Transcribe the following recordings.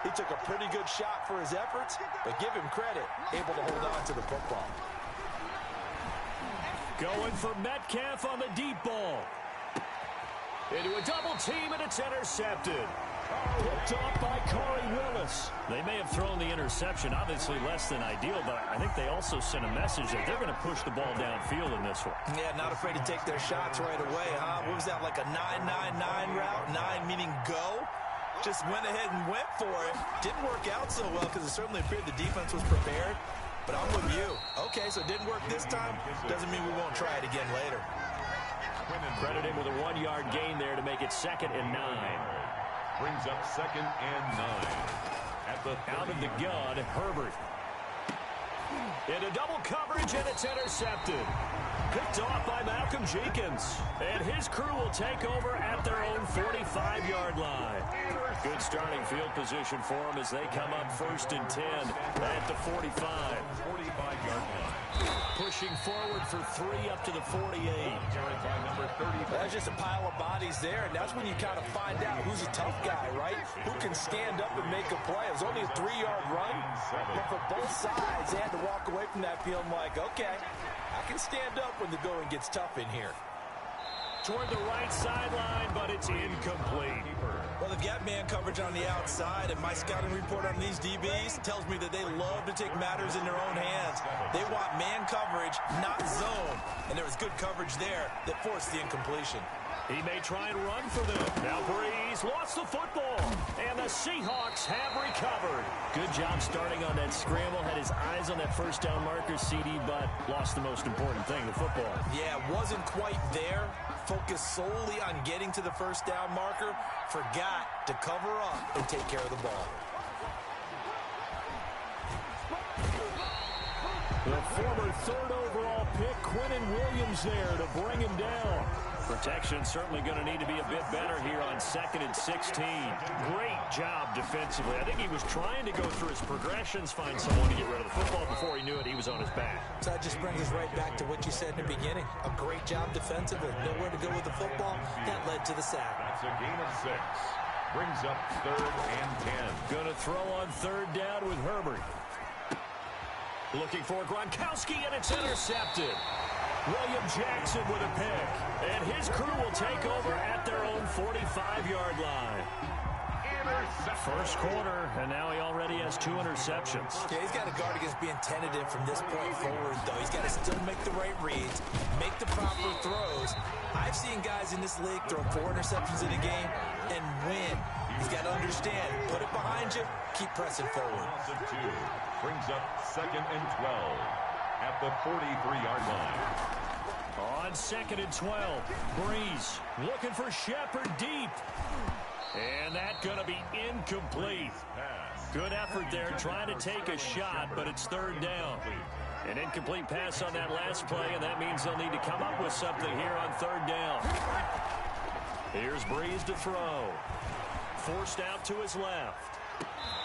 He took a pretty good shot for his efforts, but give him credit, able to hold on to the football. Going for Metcalf on the deep ball. Into a double team, and it's intercepted. Picked off by Corey Willis. They may have thrown the interception, obviously less than ideal, but I think they also sent a message that they're going to push the ball downfield in this one. Yeah, not afraid to take their shots right away, huh? What was that, like a 9-9-9 route? 9 meaning go? Just went ahead and went for it. Didn't work out so well because it certainly appeared the defense was prepared. But I'm with you. Okay, so it didn't work this time. Doesn't mean we won't try it again later. Credited with a 1-yard gain there to make it 2nd and 9. Brings up 2nd and 9. At the out of the gun, Herbert. Into double coverage, and it's intercepted. Picked off by Malcolm Jenkins. And his crew will take over at their own 45-yard line. Good starting field position for them as they come up 1st and 10 at the 45. 45-yard line. Pushing forward for 3 up to the 48. That's just a pile of bodies there, and that's when you kind of find out who's a tough guy, right? Who can stand up and make a play. It was only a 3-yard run, but for both sides, they had to walk away from that feeling like, okay, I can stand up when the going gets tough in here. Toward the right sideline, but it's incomplete. Well, they've got man coverage on the outside, and my scouting report on these DBs tells me that they love to take matters in their own hands. They want man coverage, not zone. And there was good coverage there that forced the incompletion. He may try and run for them. Now Breeze lost the football, and the Seahawks have recovered. Good job starting on that scramble. Had his eyes on that first down marker, CD, but lost the most important thing, the football. Yeah, wasn't quite there. Focused solely on getting to the first down marker. Forgot to cover up and take care of the ball. The former 3rd overall pick, Quinnen Williams, there to bring him down. Protection certainly going to need to be a bit better here on 2nd and 16. Great job defensively. I think he was trying to go through his progressions, find someone to get rid of the football. Before he knew it, he was on his back. So that just brings us right back to what you said in the beginning. A great job defensively. Nowhere to go with the football. That led to the sack. That's a gain of 6. Brings up 3rd and 10. Going to throw on 3rd down with Herbert. Looking for Gronkowski, and it's intercepted. William Jackson with a pick, and his crew will take over at their own 45-yard line. First quarter, and now he already has 2 interceptions. Yeah, he's got to guard against being tentative from this point forward, though. He's got to still make the right reads, make the proper throws. I've seen guys in this league throw 4 interceptions in a game and win. He's got to understand, put it behind you, keep pressing forward. Brings up 2nd and 12 at the 43-yard line. On 2nd and 12, Breeze looking for Shepard deep. And that's going to be incomplete. Good effort there, trying to take a shot, but it's 3rd down. An incomplete pass on that last play, and that means they'll need to come up with something here on 3rd down. Here's Breeze to throw. Forced out to his left.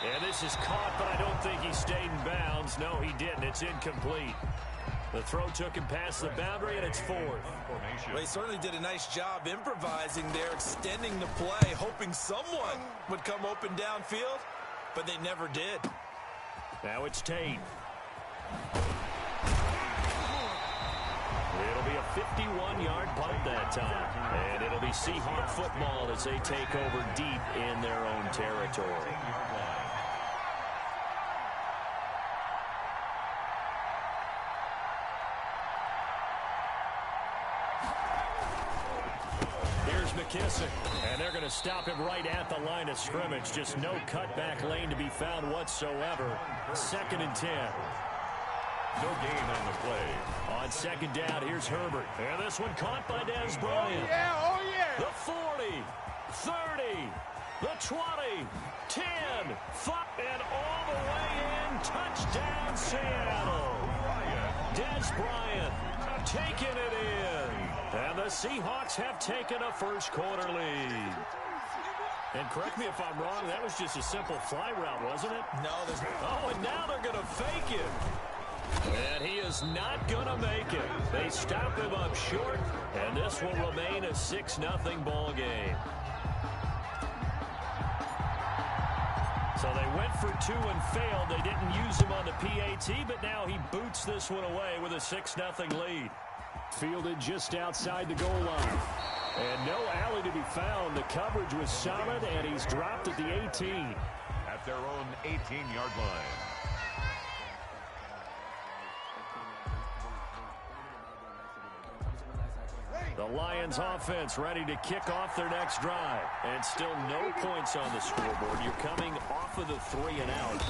And this is caught, but I don't think he stayed in bounds. No, he didn't. It's incomplete. The throw took him past the boundary, and it's 4th. Well, he certainly did a nice job improvising there, extending the play, hoping someone would come open downfield, but they never did. Now it's Tate. It'll be a 51-yard punt that time. And it'll be Seahawk football as they take over deep in their own territory. McKissick, and they're going to stop him right at the line of scrimmage. Just no cutback lane to be found whatsoever. 2nd and 10. No gain on the play. On 2nd down, here's Herbert. And this one caught by Des Bryant. Oh, yeah, oh, yeah. The 40, 30, the 20, 10, 5, and all the way in. Touchdown, Seattle. Des Bryant taking it in. And the Seahawks have taken a first quarter lead. And correct me if I'm wrong, that was just a simple fly route, wasn't it? No, there's... Oh, and now they're going to fake it. And he is not going to make it. They stop him up short, and this will remain a 6-0 ball game. So they went for 2 and failed. They didn't use him on the PAT, but now he boots this one away with a 6-0 lead. Fielded just outside the goal line. And no alley to be found. The coverage was solid, and he's dropped at the 18. At their own 18-yard line. The Lions offense ready to kick off their next drive. And still no points on the scoreboard. You're coming off of the 3 and out.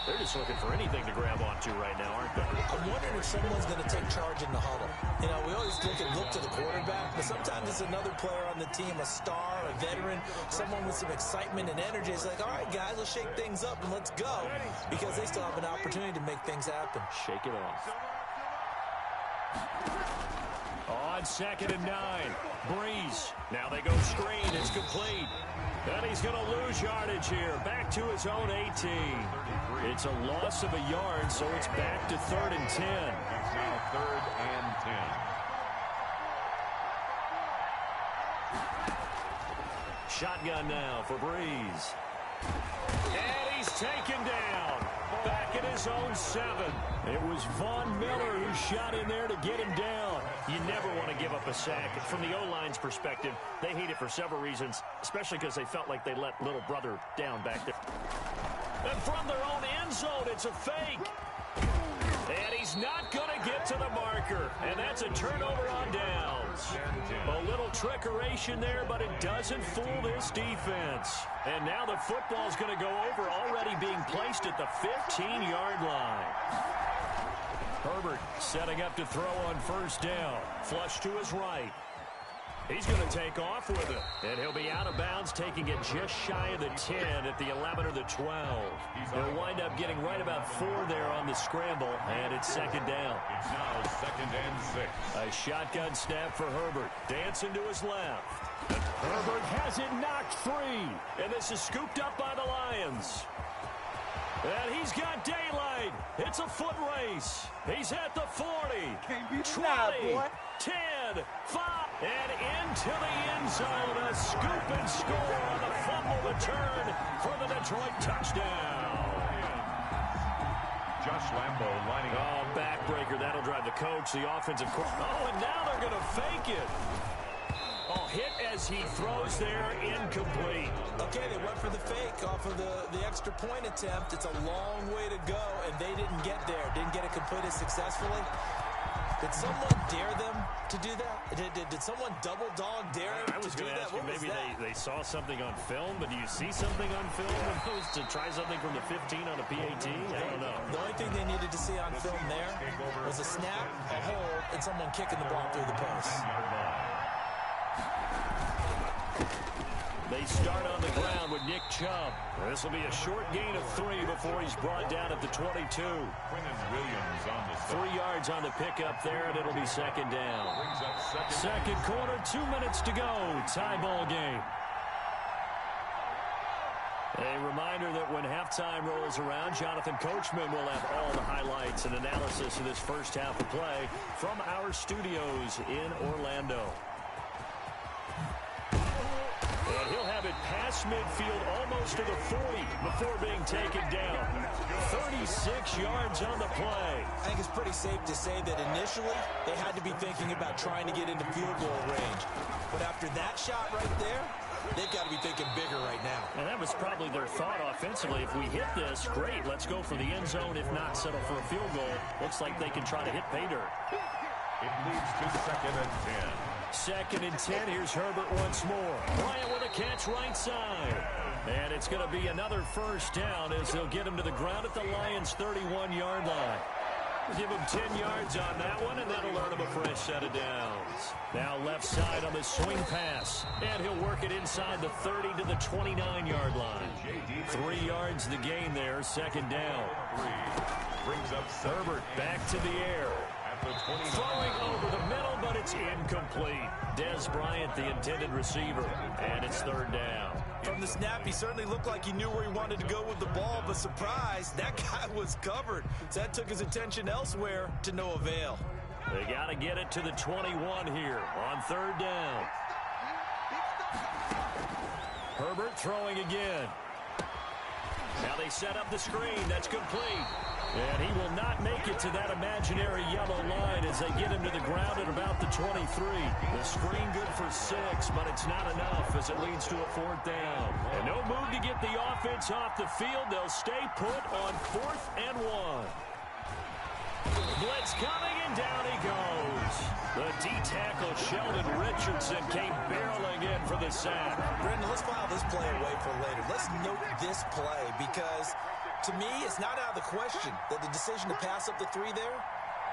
They're just looking for anything to grab onto right now, aren't they? I'm wondering if someone's going to take charge in the huddle. You know, we always look to the quarterback, but sometimes it's another player on the team, a star, a veteran, someone with some excitement and energy. It's like, all right, guys, let's shake things up and let's go, because they still have an opportunity to make things happen. Shake it off. On 2nd and 9, Breeze. Now they go screen. It's complete. And he's going to lose yardage here. Back to his own 18. It's a loss of a yard, so it's back to 3rd and 10. It's now 3rd and 10. Shotgun now for Breeze. And he's taken down. Back at his own 7. It was Von Miller who shot in there to get him down. You never want to give up a sack. From the O-line's perspective, they hate it for several reasons, especially because they felt like they let little brother down back there. And from their own end zone, it's a fake. And he's not going to get to the marker. And that's a turnover on downs. A little trickeration there, but it doesn't fool this defense. And now the football's going to go over, already being placed at the 15-yard line. Herbert setting up to throw on 1st down. Flush to his right. He's going to take off with it. And he'll be out of bounds, taking it just shy of the 10 at the 11 or the 12. He'll wind up getting right about 4 there on the scramble, and it's 2nd down. It's now 2nd and 6. A shotgun snap for Herbert. Dancing to his left. Herbert has it knocked free. And this is scooped up by the Lions. And he's got daylight. It's a foot race. He's at the 40, 20, 10, 5, and into the end zone. A scoop and score on the fumble return for the Detroit touchdown. Josh Lambo lining up. Oh, backbreaker. That'll drive the coach, the offensive coordinator. Oh, and now they're going to fake it. Oh, hit as he throws there, incomplete. Okay, they went for the fake off of the extra point attempt. It's a long way to go, and they didn't get there. Didn't get it completed successfully. Did someone dare them to do that? Did someone double dog dare them I was to do going to that? ask you, maybe they saw something on film, but do you see something on film opposed to try something from the 15 on a PAT? I don't know. The only thing they needed to see on film there was a snap, a hold, and someone kicking the ball through the post. They start on the ground with Nick Chubb. This will be a short gain of 3 before he's brought down at the 22. Quinnen Williams on the 3 yards on the pickup there, and it'll be 2nd down. Second quarter, 2 minutes to go. Tie ball game. A reminder that when halftime rolls around, Jonathan Coachman will have all the highlights and analysis of this first half of play from our studios in Orlando. And he'll have it past midfield almost to the 40 before being taken down. 36 yards on the play. I think it's pretty safe to say that initially they had to be thinking about trying to get into field goal range. But after that shot right there, they've got to be thinking bigger right now. And that was probably their thought offensively. If we hit this, great, let's go for the end zone. If not, settle for a field goal. Looks like they can try to hit pay dirt. It leads to 2nd and 10. 2nd and 10. Here's Herbert once more. Bryant with a catch right side. And it's going to be another first down as they'll get him to the ground at the Lions' 31-yard line. We'll give him 10 yards on that one, and that'll earn him a fresh set of downs. Now left side on the swing pass. And he'll work it inside the 30 to the 29-yard line. 3 yards the gain there, 2nd down. Brings up Herbert back to the air. Throwing over the middle, but it's incomplete. Des Bryant, the intended receiver, and it's 3rd down. From the snap, he certainly looked like he knew where he wanted to go with the ball, but surprise, that guy was covered. So that took his attention elsewhere to no avail. They got to get it to the 21 here on 3rd down. Herbert throwing again. Now they set up the screen. That's complete. And he will not make it to that imaginary yellow line as they get him to the ground at about the 23. The screen good for 6, but it's not enough as it leads to a 4th down. And no move to get the offense off the field. They'll stay put on 4th and 1. Blitz coming, and down he goes. The D-tackle, Sheldon Richardson, came barreling in for the sack. Brendan, let's file this play away for later. Let's note this play because, to me, it's not out of the question that the decision to pass up the 3 there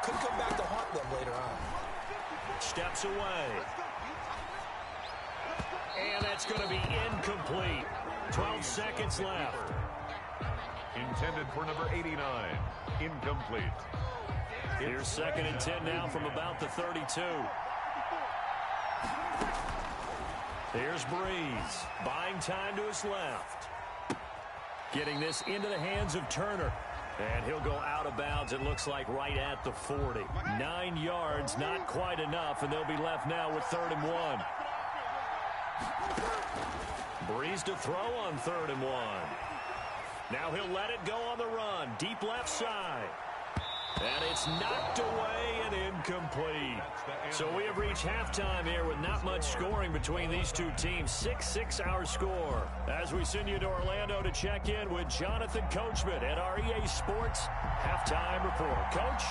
could come back to haunt them later on. Steps away. And that's going to be incomplete. 12 seconds left. Intended for number 89. Incomplete. Here's 2nd and 10 now from about the 32. Here's Breeze. Buying time to his left. Getting this into the hands of Turner. And he'll go out of bounds, it looks like, right at the 40. 9 yards, not quite enough, and they'll be left now with 3rd and 1. Breeze to throw on 3rd and 1. Now he'll let it go on the run. Deep left side. And it's knocked away and incomplete. So we have reached halftime here with not much scoring between these two teams. 6-6 our score. As we send you to Orlando to check in with Jonathan Coachman at our EA Sports Halftime Report. Coach?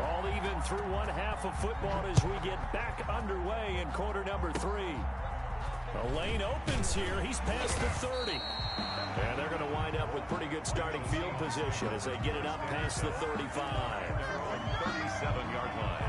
All even through one half of football as we get back underway in quarter number 3. The lane opens here. He's past the 30. And they're going to wind up with pretty good starting field position as they get it up past the 35. 37-yard line.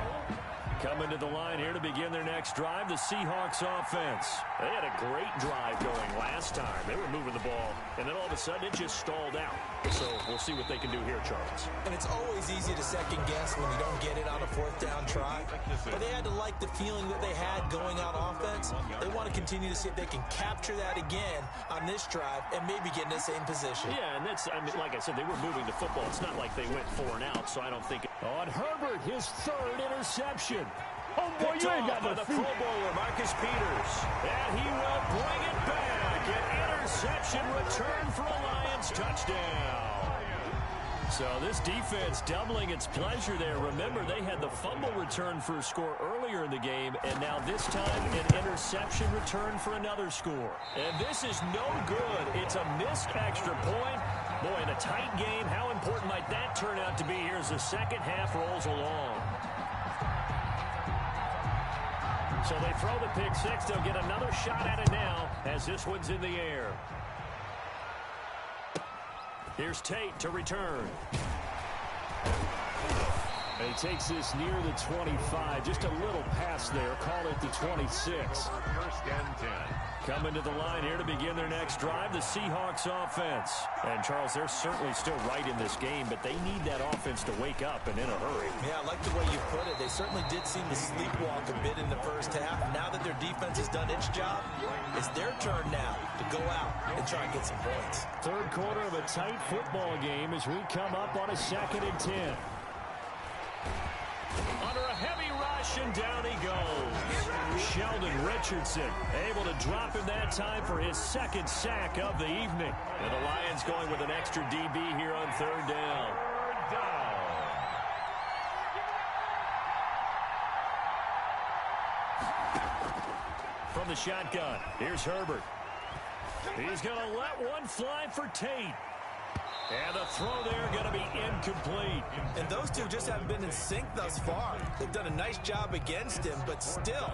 Coming to the line here to begin their next drive, the Seahawks offense. They had a great drive going last time. They were moving the ball, and then all of a sudden it just stalled out. So we'll see what they can do here, Charles. And it's always easy to second guess when you don't get it on a 4th down try. But they had to like the feeling that they had going out offense. They want to continue to see if they can capture that again on this drive and maybe get in the same position. Yeah, and that's, I mean, like I said, they were moving the football. It's not like they went 4 and out, so I don't think. On Herbert, his 3rd interception. Oh, boy, you ain't got by no the feet. Pro Bowler, Marcus Peters. And he will bring it back. An interception return for a Lions touchdown. So this defense doubling its pleasure there. Remember, they had the fumble return for a score earlier in the game, and now this time an interception return for another score. And this is no good. It's a missed extra point. Boy, in a tight game, how important might that turn out to be here as the second half rolls along? So they throw the pick 6. They'll get another shot at it now as this one's in the air. Here's Tate to return. And he takes this near the 25. Just a little pass there. Call it the 26. 1st and 10. Coming to the line here to begin their next drive, the Seahawks offense. And, Charles, they're certainly still right in this game, but they need that offense to wake up and in a hurry. Yeah, I like the way you put it. They certainly did seem to sleepwalk a bit in the first half. Now that their defense has done its job, it's their turn now to go out and try and get some points. 3rd quarter of a tight football game as we come up on a 2nd and 10. Under a heavy rush, and down he goes. Sheldon Richardson able to drop him that time for his 2nd sack of the evening. And the Lions going with an extra DB here on 3rd down. From the shotgun, here's Herbert. He's going to let one fly for Tate. And the throw there going to be incomplete. And those two just haven't been in sync thus far. They've done a nice job against him, but still,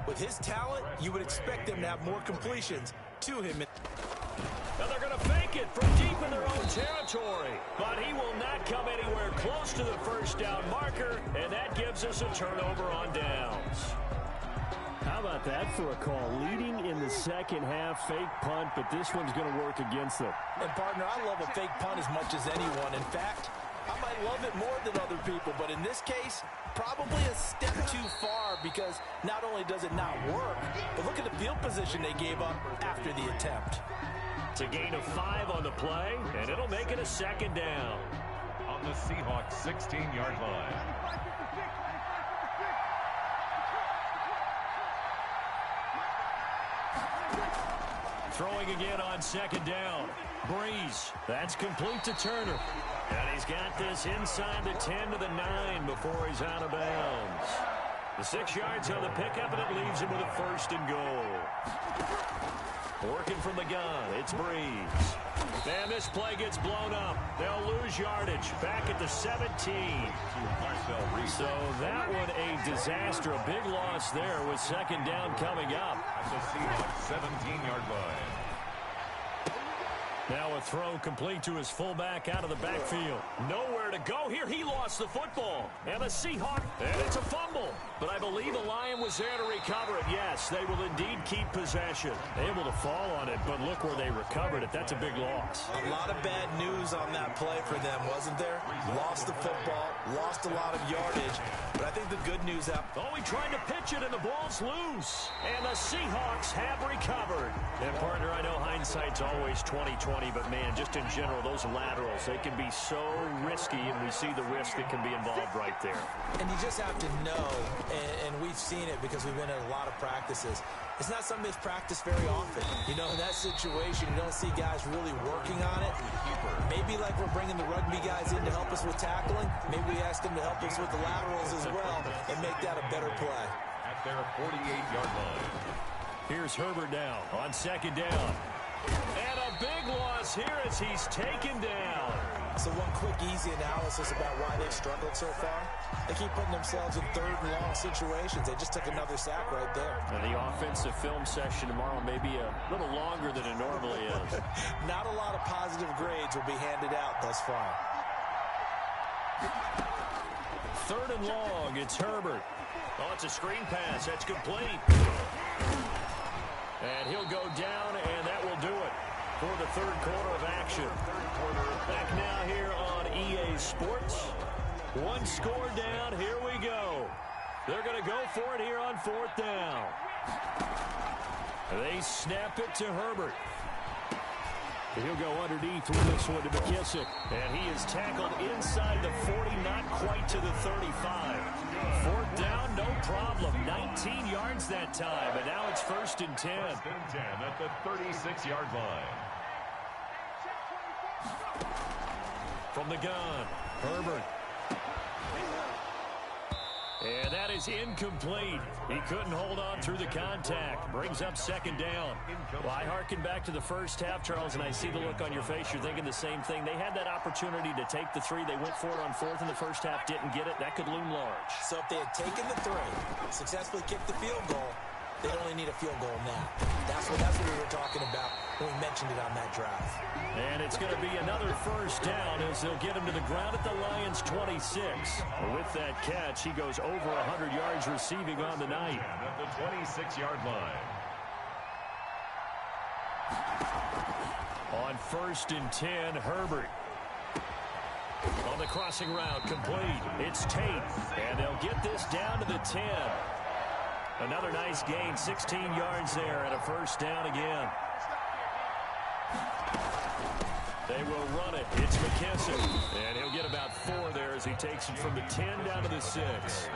with his talent, you would expect them to have more completions to him. Now they're going to fake it from deep in their own territory. But he will not come anywhere close to the 1st down marker, and that gives us a turnover on downs. How about that for a call? Leading in the second half, fake punt, but this one's going to work against them. And, partner, I love a fake punt as much as anyone. In fact, I might love it more than other people, but in this case, probably a step too far because not only does it not work, but look at the field position they gave up after the attempt. It's a gain of 5 on the play, and it'll make it a 2nd down. On the Seahawks 16-yard line. Throwing again on second down. Breeze. That's complete to Turner. And he's got this inside the 10 to the 9 before he's out of bounds. The 6 yards on the pickup, and it leaves him with a first and goal. Working from the gun, it's Breeze. And this play gets blown up. They'll lose yardage back at the 17. So that one a disaster. A big loss there with second down coming up. At the Seahawks 17-yard line. Now a throw complete to his fullback out of the backfield. Nowhere to go here. He lost the football. And the Seahawks, and it's a fumble. But I believe the Lion was there to recover it. Yes, they will indeed keep possession. Able to fall on it, but look where they recovered it. That's a big loss. A lot of bad news on that play for them, wasn't there? Lost the football, lost a lot of yardage. But I think the good news out. Oh, he tried to pitch it, and the ball's loose. And the Seahawks have recovered. And, partner, I know hindsight's always 20/20, but, man, just in general, those laterals, they can be so risky, and we see the risk that can be involved right there. And you just have to know, and we've seen it because we've been at a lot of practices, it's not something that's practiced very often. You know, in that situation, you don't see guys really working on it. Maybe like we're bringing the rugby guys in to help us with tackling. Maybe we ask them to help us with the laterals as well and make that a better play. At their 48-yard line. Here's Herbert now on second down. And a big loss here as he's taken down. So one quick, easy analysis about why they've struggled so far. They keep putting themselves in third and long situations. They just took another sack right there. And the offensive film session tomorrow may be a little longer than it normally is. Not a lot of positive grades will be handed out thus far. Third and long, it's Herbert. Oh, it's a screen pass. That's complete. And he'll go down, and that will do it for the third quarter of action. Back now here on EA Sports. One score down. Here we go. They're going to go for it here on fourth down. They snap it to Herbert. He'll go underneath with this one to McKissick. And he is tackled inside the 40, not quite to the 35. Fourth down, no problem. 19 yards that time, and now it's first and 10. First and 10 at the 36-yard line. From the gun, Herbert. And that is incomplete. He couldn't hold on through the contact. Brings up second down. Well, I harken back to the first half, Charles, and I see the look on your face. You're thinking the same thing. They had that opportunity to take the three. They went for it on fourth in the first half, didn't get it. That could loom large. So if they had taken the three, successfully kicked the field goal, they'd only need a field goal now. That's what we were talking about when we mentioned it on that drive. And it's going to be another first down as they'll get him to the ground at the Lions' 26. With that catch, he goes over 100 yards receiving on the night. At the 26-yard line. On first and 10, Herbert. On the crossing route, complete. It's Tate, and they'll get this down to the 10. Another nice gain, 16 yards there, and a first down again. They will run it. It's McKissick. And he'll get about 4 there as he takes it from the 10 down to the 6.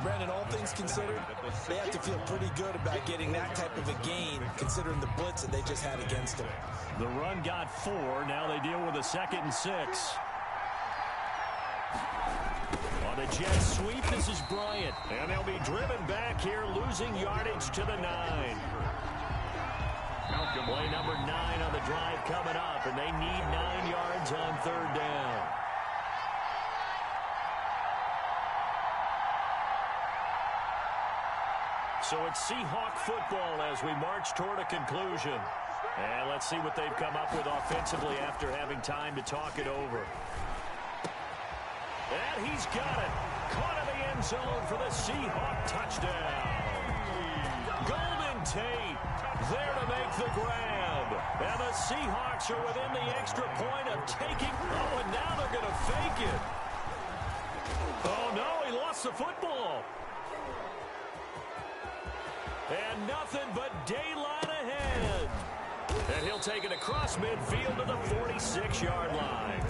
Brandon, all things considered, they have to feel pretty good about getting that type of a gain considering the blitz that they just had against them. The run got 4. Now they deal with a 2nd and 6. On a jet sweep, this is Bryant. And they'll be driven back here, losing yardage to the 9. Play number 9 on the drive coming up, and they need 9 yards on third down. So it's Seahawk football as we march toward a conclusion. And let's see what they've come up with offensively after having time to talk it over. And he's got it. Caught in the end zone for the Seahawk touchdown. Golden Tate there to make the grab. And the Seahawks are within the extra point of taking. Oh, and now they're going to fake it. Oh, no, he lost the football. And nothing but daylight ahead. And he'll take it across midfield to the 46-yard line.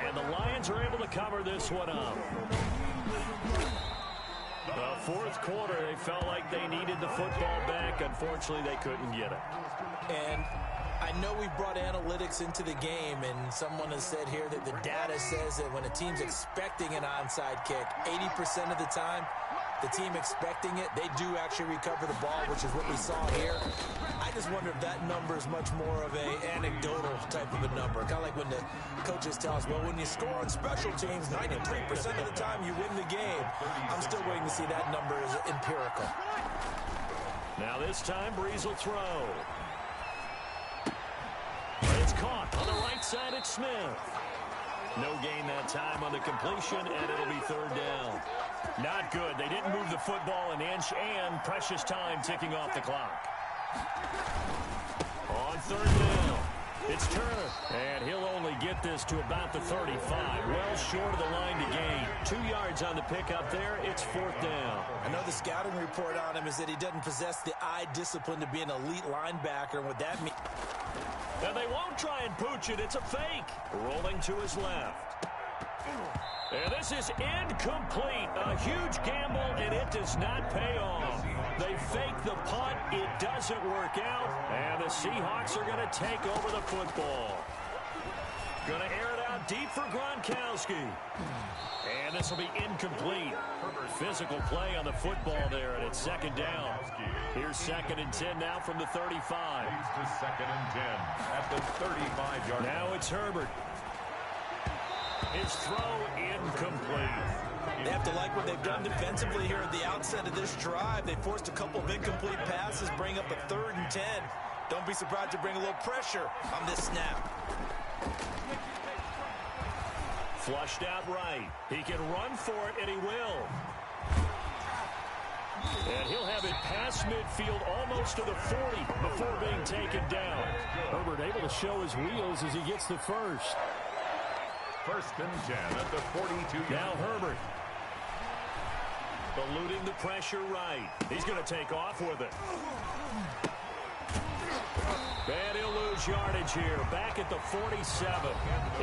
And the Lions are able to cover this one up. The fourth quarter, they felt like they needed the football back. Unfortunately, they couldn't get it. And I know we brought analytics into the game, and someone has said here that the data says that when a team's expecting an onside kick, 80% of the time, the team expecting it, they do actually recover the ball, which is what we saw here. I just wonder if that number is much more of a anecdotal type of a number. Kind of like when the coaches tell us, well, when you score on special teams, 93% of the time you win the game. I'm still waiting to see that number is empirical. Now this time, Breeze will throw. It's caught on the right side at Smith. No gain that time on the completion, and it'll be third down. Not good. They didn't move the football an inch, and precious time ticking off the clock. On third down, it's Turner, and he'll only get this to about the 35. Well short of the line to gain. 2 yards on the pickup there. It's fourth down. I know the scouting report on him is that he doesn't possess the eye discipline to be an elite linebacker, and what that means. And they won't try and pooch it. It's a fake. Rolling to his left. And this is incomplete. A huge gamble, and it does not pay off. They fake the punt. It doesn't work out. And the Seahawks are going to take over the football. Going to air it out deep for Gronkowski. And this will be incomplete. Physical play on the football there, and it's second down. Here's 2nd and 10 now from the 35. To 2nd and 10 at the 35-yard line. Now it's Herbert. His throw incomplete. They have to like what they've done defensively here at the outset of this drive. They forced a couple of incomplete passes, bring up a 3rd and 10. Don't be surprised to bring a little pressure on this snap. Flushed out right. He can run for it, and he will. And he'll have it past midfield almost to the 40 before being taken down. Herbert able to show his wheels as he gets the first. 1st and 10 at the 42. Now Herbert. Eluding the pressure right. He's going to take off with it. And he'll lose yardage here, back at the 47.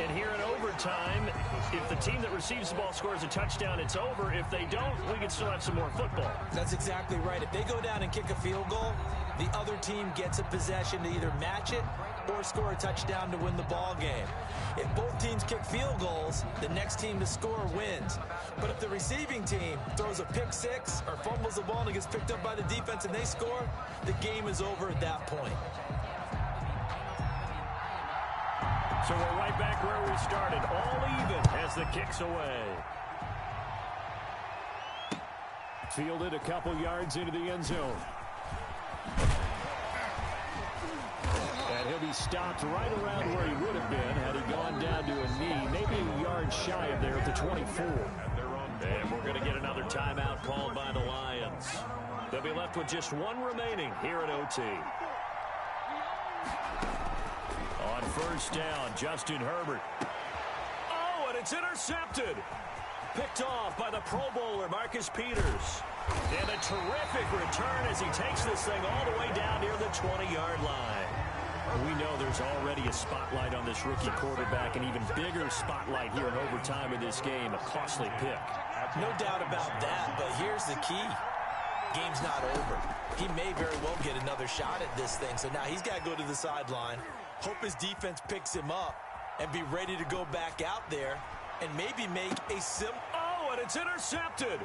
And here in overtime, if the team that receives the ball scores a touchdown, it's over. If they don't, we can still have some more football. That's exactly right. If they go down and kick a field goal, the other team gets a possession to either match it or score a touchdown to win the ball game. If both teams kick field goals, the next team to score wins. But if the receiving team throws a pick six or fumbles the ball and it gets picked up by the defense and they score, the game is over at that point. So we're right back where we started, all even as the kick's away. Fielded a couple yards into the end zone. And he'll be stopped right around where he would have been had he gone down to a knee, maybe a yard shy of there at the 24. And we're going to get another timeout called by the Lions. They'll be left with just one remaining here at OT. On first down, Justin Herbert. Oh, and it's intercepted. Picked off by the Pro Bowler, Marcus Peters. And a terrific return as he takes this thing all the way down near the 20-yard line. We know there's already a spotlight on this rookie quarterback, an even bigger spotlight here in overtime in this game, a costly pick. No doubt about that, but here's the key. Game's not over. He may very well get another shot at this thing, so now he's got to go to the sideline, hope his defense picks him up, and be ready to go back out there and maybe make a Oh, and it's intercepted.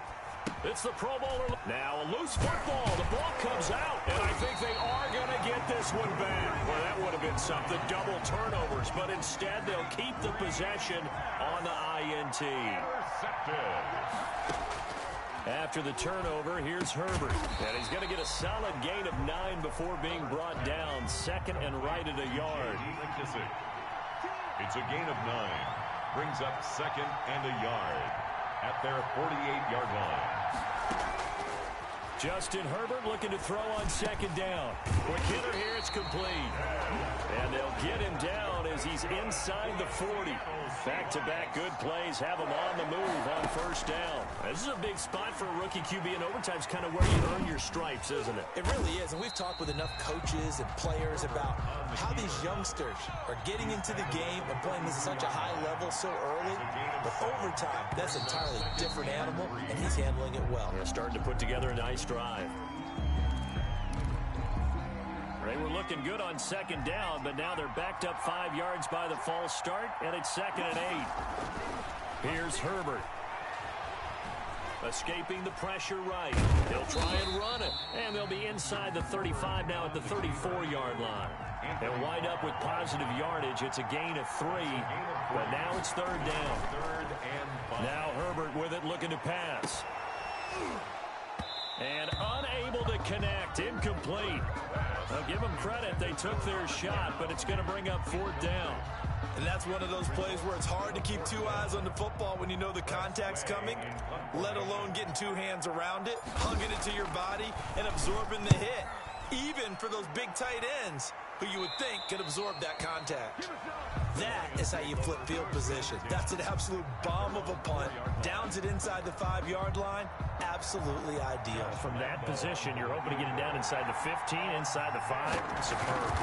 It's the Pro Bowler. Now a loose football. The ball comes out, and I think they are going to get this one back. Well, that would have been something, double turnovers, but instead they'll keep the possession on the INT. After the turnover, here's Herbert, and he's going to get a solid gain of 9 before being brought down. 2nd and right at a yard. It's a gain of 9. Brings up 2nd and a yard at their 48-yard line. Justin Herbert looking to throw on second down. Quick hitter here, it's complete. And they'll get him down as he's inside the 40. Back-to-back good plays have him on the move on first down. This is a big spot for a rookie QB, and overtime's kind of where you earn your stripes, isn't it? It really is, and we've talked with enough coaches and players about how these youngsters are getting into the game and playing this at such a high level so early. But overtime, that's an entirely different animal, and he's handling it well. They're starting to put together a nice drive. They were looking good on second down, but now they're backed up 5 yards by the false start, and it's 2nd and 8. Here's Herbert. Escaping the pressure right. They'll try and run it, and they'll be inside the 35 now at the 34-yard line. They'll wind up with positive yardage. It's a gain of 3, but now it's 3rd down. Now Herbert with it, looking to pass. And unable to connect. Incomplete. I'll give them credit. They took their shot, but it's going to bring up 4th down. And that's one of those plays where it's hard to keep 2 eyes on the football when you know the contact's coming, let alone getting 2 hands around it, hugging it to your body, and absorbing the hit. Even for those big tight ends who you would think could absorb that contact. That is how you flip field position. That's an absolute bomb of a punt. Downs it inside the 5-yard line. Absolutely ideal. From that position, you're hoping to get it down inside the 15, inside the 5. Superb.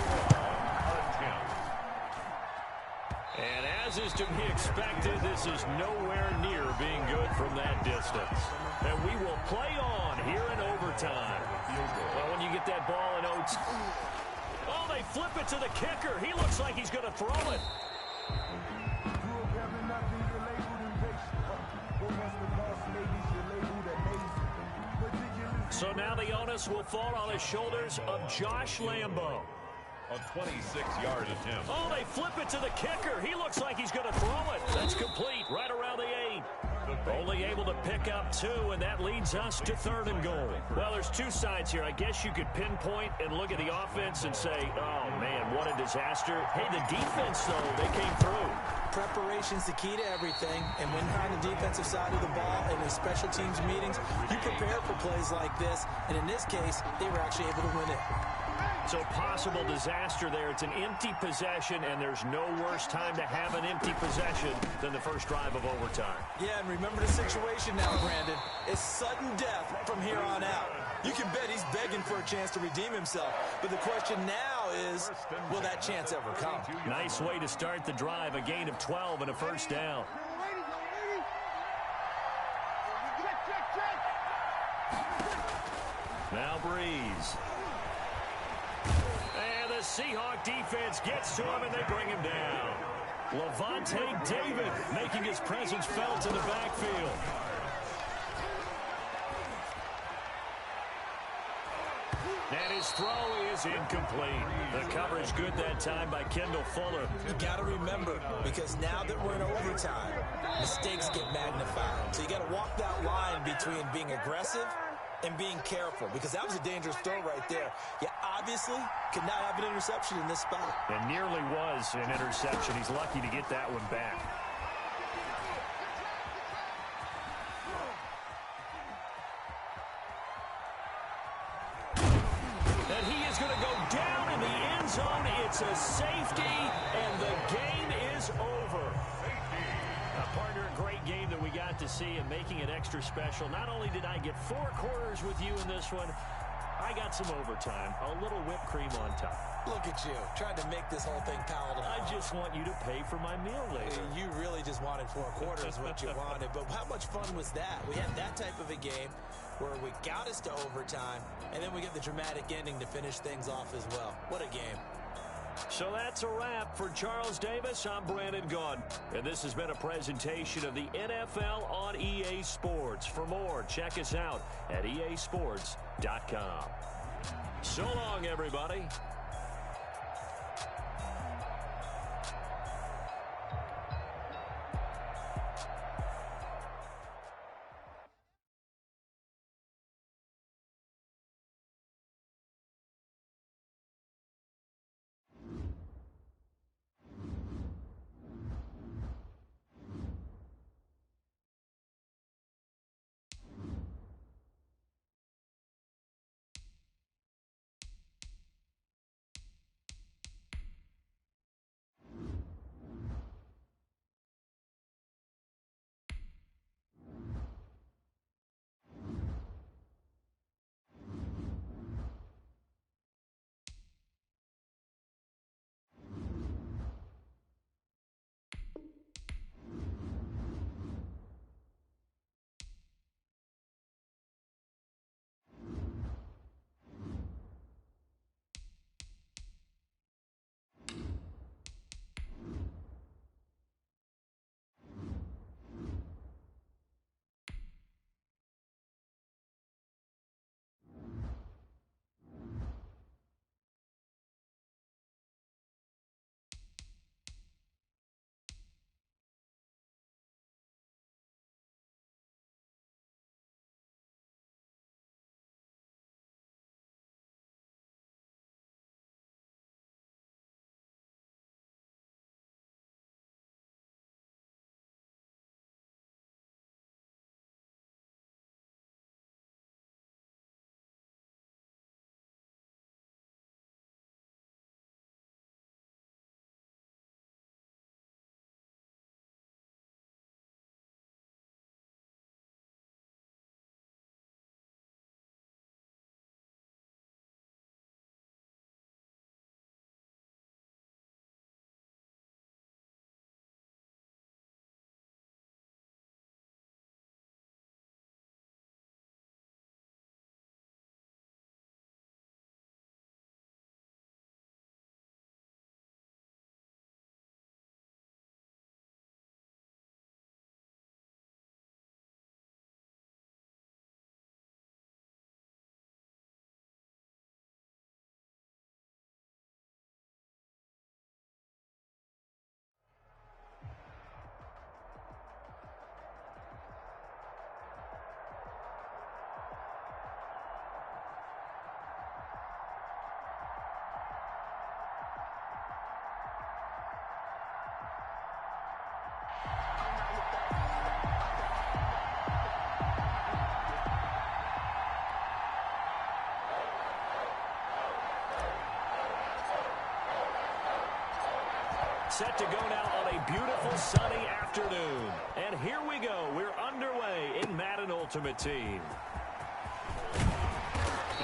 And as is to be expected, this is nowhere near being good from that distance. And we will play on here in overtime. Well, when you get that ball in Oates. Oh, they flip it to the kicker. He looks like he's going to throw it. So now the onus will fall on the shoulders of Josh Lambo. A 26-yard attempt. Oh, they flip it to the kicker. He looks like he's going to throw it. That's complete right around the 8. Only able to pick up 2, and that leads us to 3rd and goal. Well, there's 2 sides here. I guess you could pinpoint and look at the offense and say, oh, man, what a disaster. Hey, the defense, though, they came through. Preparation's the key to everything, and when you're on the defensive side of the ball and in special teams meetings, you prepare for plays like this, and in this case, they were actually able to win it. So possible disaster there. It's an empty possession, and there's no worse time to have an empty possession than the first drive of overtime. Yeah, and remember the situation now, Brandon. It's sudden death from here on out. You can bet he's begging for a chance to redeem himself. But the question now is, will that chance ever come? Nice way to start the drive. A gain of 12 and a first down. Now Breeze. And the Seahawk defense gets to him, and they bring him down. Levante David making his presence felt in the backfield. And his throw is incomplete. The coverage good that time by Kendall Fuller. You got to remember, because now that we're in overtime, mistakes get magnified. So you got to walk that line between being aggressive and being careful, because that was a dangerous throw right there. You obviously could not have an interception in this spot. And nearly was an interception. He's lucky to get that one back. And he is going to go down in the end zone. It's a safety, and the game is over. Partner, a great game that we got to see, and making it extra special. Not only did I get 4 quarters with you in this one, I got some overtime, a little whipped cream on top. Look at you, trying to make this whole thing palatable. I just want you to pay for my meal later. You really just wanted 4 quarters, what you wanted. But how much fun was that? We had that type of a game where we got us to overtime, and then we get the dramatic ending to finish things off as well. What a game. So that's a wrap for Charles Davis. I'm Brandon Gaudin, and this has been a presentation of the NFL on EA Sports. For more, check us out at easports.com. So long, everybody. Set to go now on a beautiful sunny afternoon. And here we go. We're underway in Madden Ultimate Team.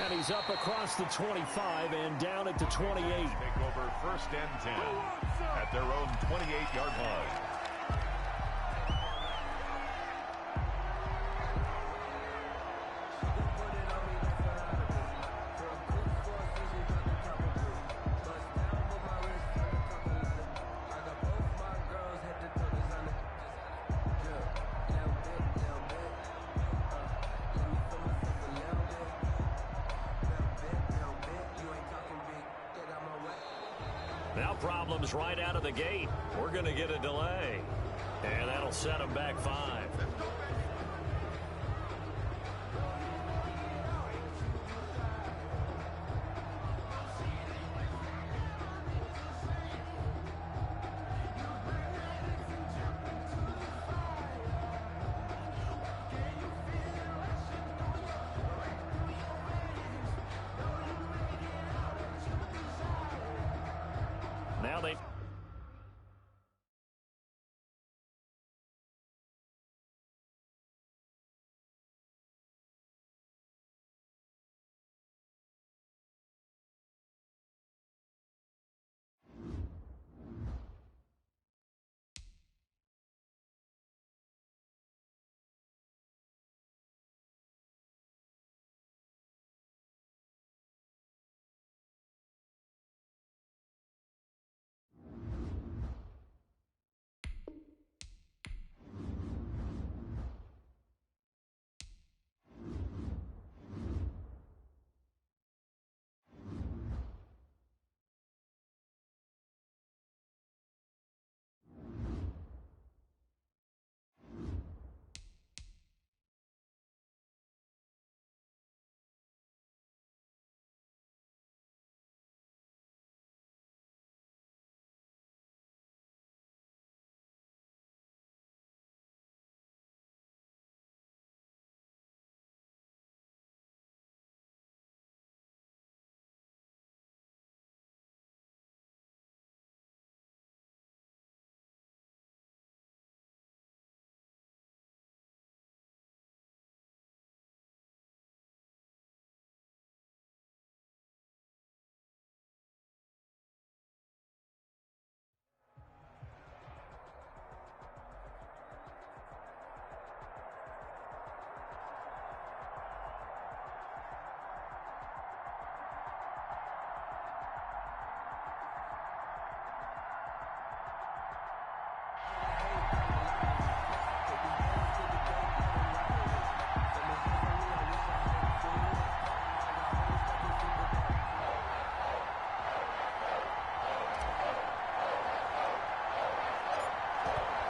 And he's up across the 25 and down at the 28. Take over 1st and 10 at their own 28-yard line. Now problems right out of the gate. We're going to get a delay. And that'll set them back 5. Now they...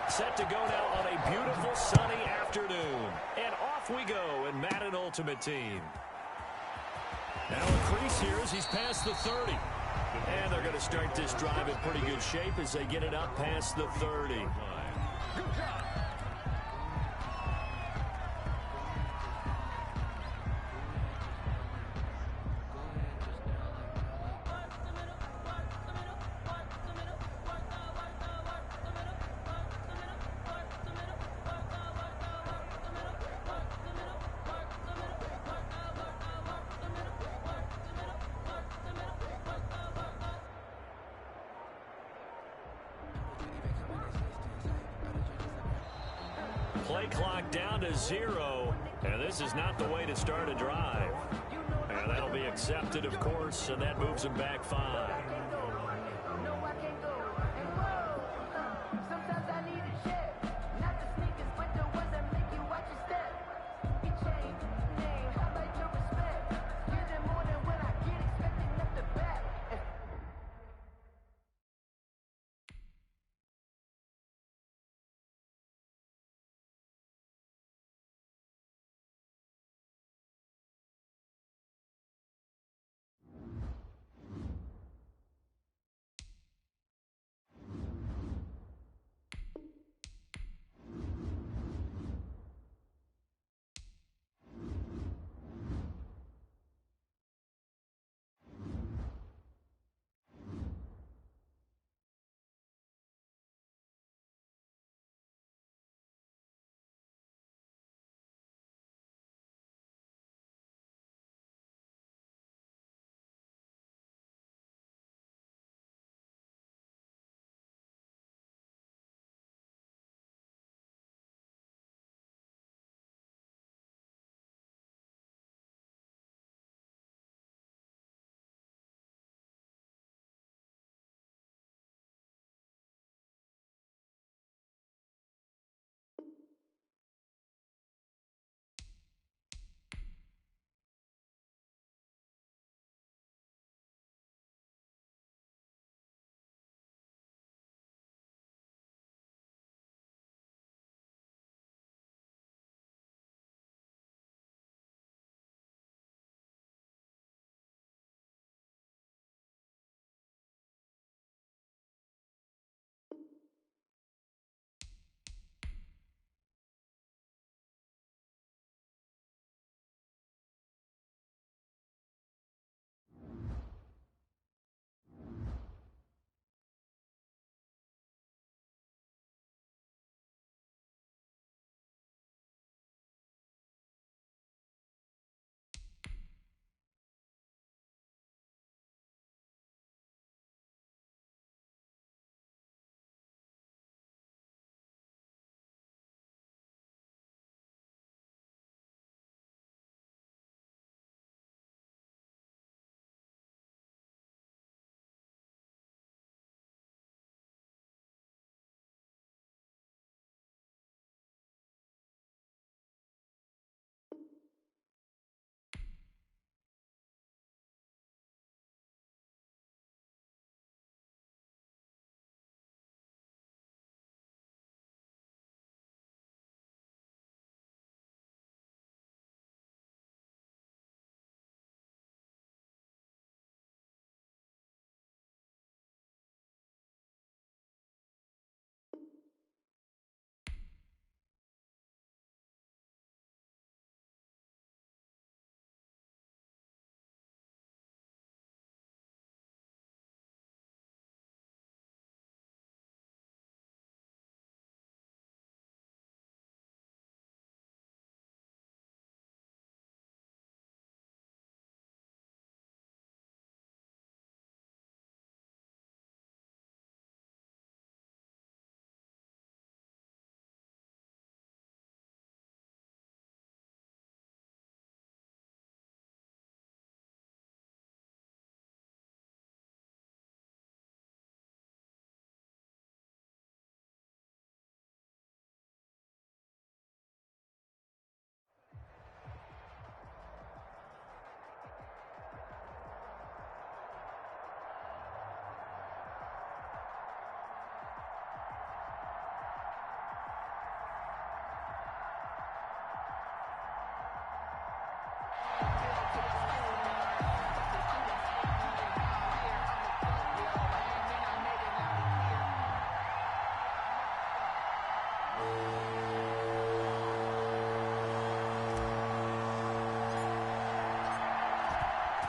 Set to go now on a beautiful sunny afternoon. And off we go in Madden Ultimate Team. Now a crease here as he's past the 30. And they're going to start this drive in pretty good shape as they get it up past the 30. Play clock down to 0, and this is not the way to start a drive. And that'll be accepted, of course, and that moves them back 5.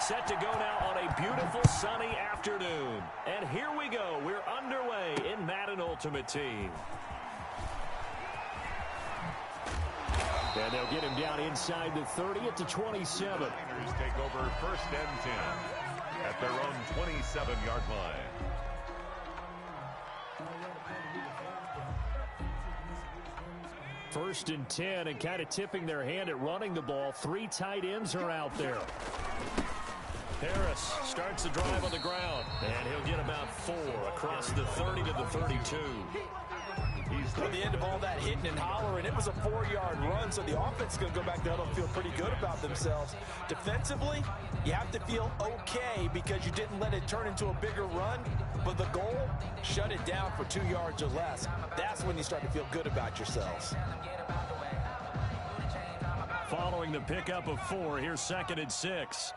Set to go now on a beautiful sunny afternoon. And here we go. We're underway in Madden Ultimate Team. And they'll get him down inside the 30 at the 27. Niners take over 1st and 10 at their own 27-yard line. First and 10, and kind of tipping their hand at running the ball. 3 tight ends are out there. Harris starts the drive on the ground, and he'll get about 4 across the 30 to the 32. At the end of all that hitting and hollering, it was a 4-yard run, so the offense is going to go back to huddle and feel pretty good about themselves. Defensively, you have to feel okay because you didn't let it turn into a bigger run, but the goal, shut it down for 2 yards or less. That's when you start to feel good about yourselves. Following the pickup of 4, here's 2nd and 6.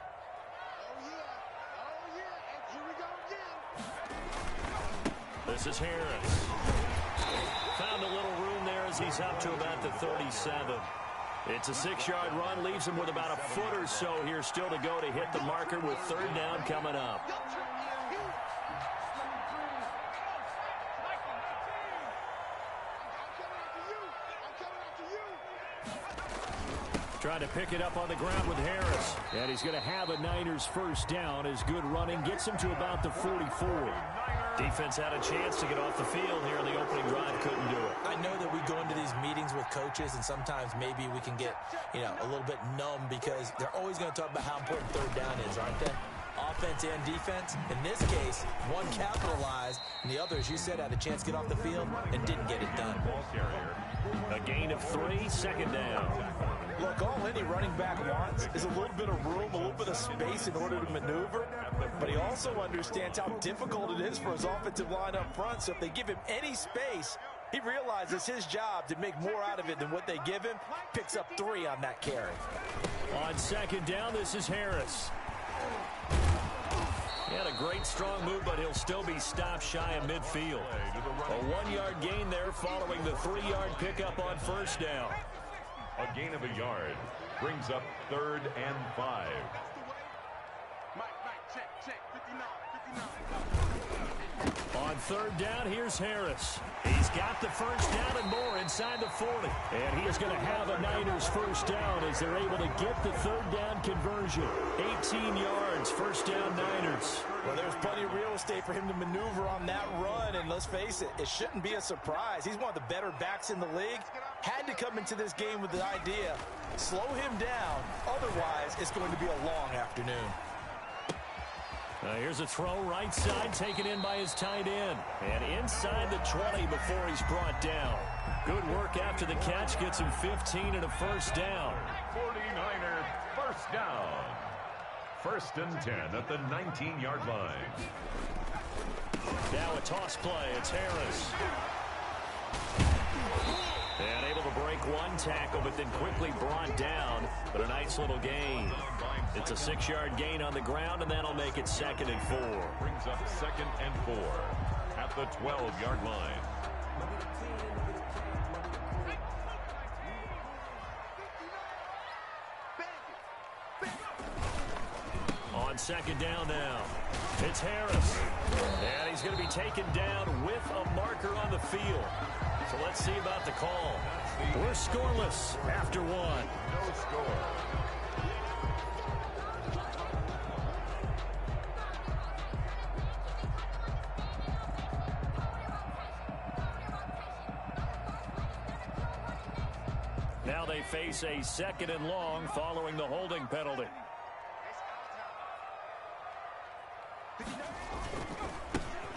This is Harris. Found a little room there as he's up to about the 37. It's a 6-yard run, leaves him with about a foot or so here still to go to hit the marker with 3rd down coming up. Trying to pick it up on the ground with Harris. And he's going to have a Niners 1st down as good running gets him to about the 44. Defense had a chance to get off the field here in the opening drive, couldn't do it. I know that we go into these meetings with coaches, and sometimes maybe we can get, a little bit numb because they're always going to talk about how important 3rd down is, aren't they? Offense and defense. In this case, one capitalized, and the other, as you said, had a chance to get off the field and didn't get it done. Ball carrier. A gain of 3, 2nd down. Look, all any running back wants is a little bit of room, a little bit of space in order to maneuver, but he also understands how difficult it is for his offensive line up front, so if they give him any space, he realizes his job to make more out of it than what they give him, picks up 3 on that carry. On 2nd down, this is Harris. He had a great strong move, but he'll still be stopped shy of midfield. A 1-yard gain there following the 3-yard pickup on 1st down. A gain of a yard brings up 3rd and 5. On 3rd down, here's Harris. He's got the 1st down and more inside the 40. And he is going to have a Niners 1st down as they're able to get the 3rd down conversion. 18 yards, 1st down Niners. Well, there's plenty of real estate for him to maneuver on that run, and let's face it, it shouldn't be a surprise. He's one of the better backs in the league. Had to come into this game with the idea, slow him down, otherwise it's going to be a long afternoon. Here's a throw right side taken in by his tight end. And inside the 20 before he's brought down. Good work after the catch. Gets him 15 and a 1st down. 49er 1st down. 1st and 10 at the 19-yard line. Now a toss play. It's Harris. And able to break one tackle, but then quickly brought down. But a nice little gain. It's a 6-yard gain on the ground, and that'll make it 2nd and 4. Brings up 2nd and 4 at the 12-yard line. On 2nd down now. It's Harris. And he's going to be taken down with a marker on the field. So let's see about the call. We're scoreless after 1. No score. Now they face a 2nd and long following the holding penalty.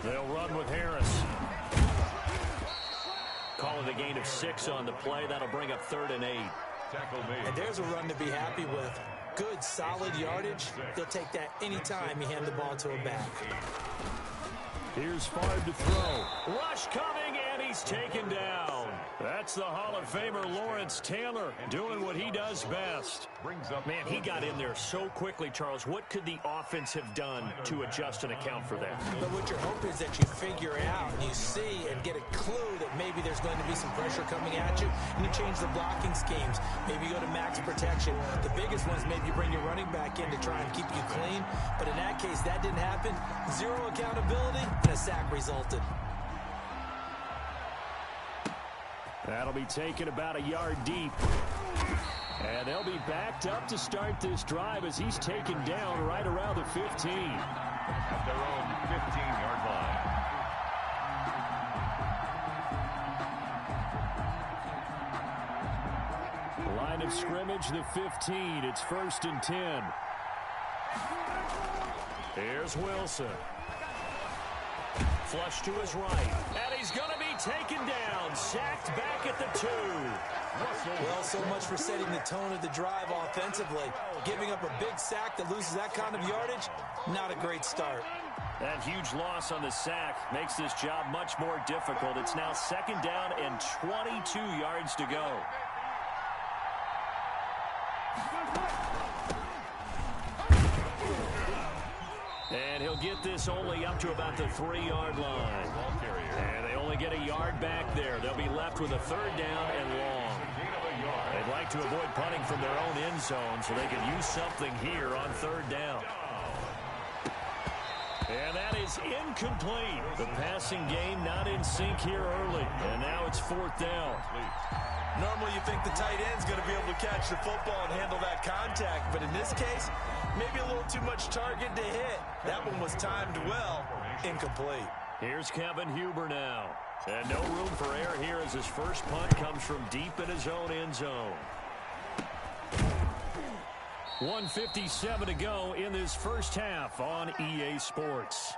They'll run with Harris. Call it a gain of 6 on the play. That'll bring up 3rd and 8. Tackle made. And there's a run to be happy with. Good, solid yardage. They'll take that anytime you hand the ball to a back. Here's Favre to throw. Rush coming, and he's taken down. That's the Hall of Famer Lawrence Taylor doing what he does best. Man, he got in there so quickly, Charles. What could the offense have done to adjust and account for that? But what your hope is that you figure out and you see and get a clue that maybe there's going to be some pressure coming at you, and you change the blocking schemes. Maybe you go to max protection. The biggest ones, maybe you bring your running back in to try and keep you clean. But in that case, that didn't happen. Zero accountability, and a sack resulted. That'll be taken about a yard deep. And they'll be backed up to start this drive as he's taken down right around the 15. At their own 15-yard line. Line of scrimmage, the 15. It's 1st and 10. Here's Wilson. Flush to his right. And he's going to be taken down. Sacked back at the 2. Well, so much for setting the tone of the drive offensively. Giving up a big sack that loses that kind of yardage, not a great start. That huge loss on the sack makes this job much more difficult. It's now 2nd down and 22 yards to go. And he'll get this only up to about the 3-yard line. And they only get a yard back there. They'll be left with a 3rd down and long. They'd like to avoid punting from their own end zone so they can use something here on 3rd down. And that is incomplete. The passing game not in sync here early. And now it's 4th down. Normally you think the tight end's going to be able to catch the football and handle that contact. But in this case, maybe a little too much target to hit. That one was timed well. Incomplete. Here's Kevin Huber now. And no room for error here as his first punt comes from deep in his own end zone. 1:57 to go in this first half on EA Sports.